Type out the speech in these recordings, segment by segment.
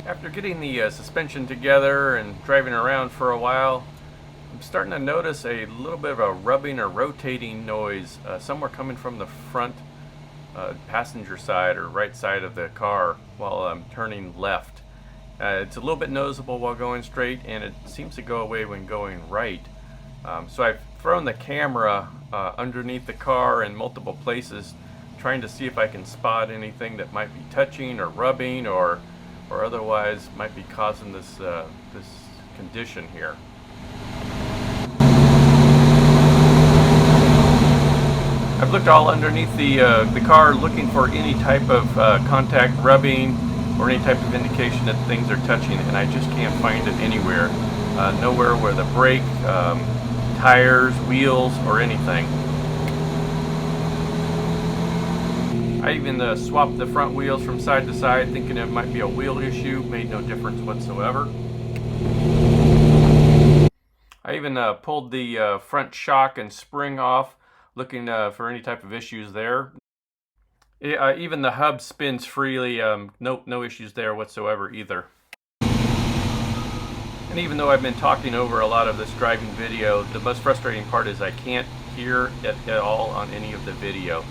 After getting the suspension together and driving around for a while, I'm starting to notice a little bit of a rubbing or rotating noise somewhere coming from the front passenger side or right side of the car while I'm turning left. It's a little bit noticeable while going straight, and it seems to go away when going right. So I've thrown the camera underneath the car in multiple places, trying to see if I can spot anything that might be touching or rubbing or otherwise might be causing this condition here. I've looked all underneath the car looking for any type of contact rubbing or any type of indication that things are touching, and I just can't find it anywhere. Nowhere where the brake, tires, wheels, or anything. I even swapped the front wheels from side to side, thinking it might be a wheel issue. Made no difference whatsoever. I even pulled the front shock and spring off, looking for any type of issues there. Even the hub spins freely. No issues there whatsoever either. And even though I've been talking over a lot of this driving video, the most frustrating part is I can't hear it at all on any of the video.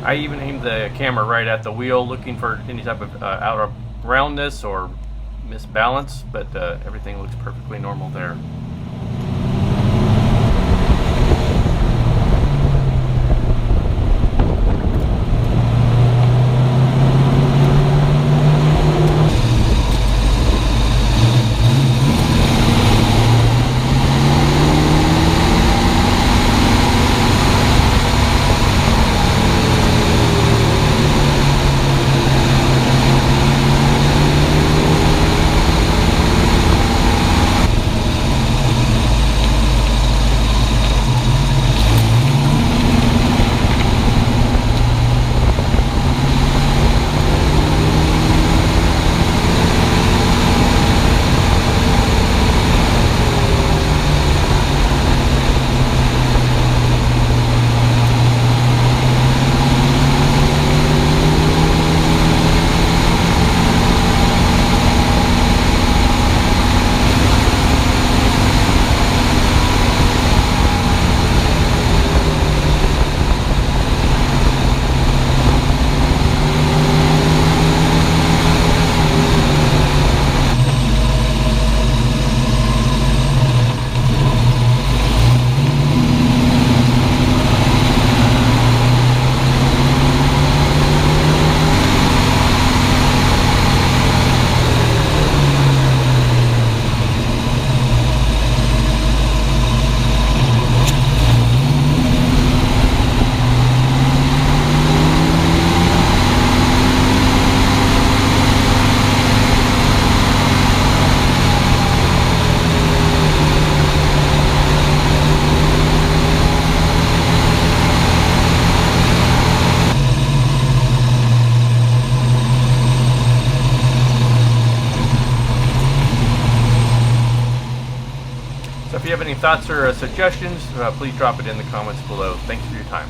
I even aimed the camera right at the wheel, looking for any type of out of roundness or misbalance, but everything looks perfectly normal there. So if you have any thoughts or suggestions, please drop it in the comments below. Thanks for your time.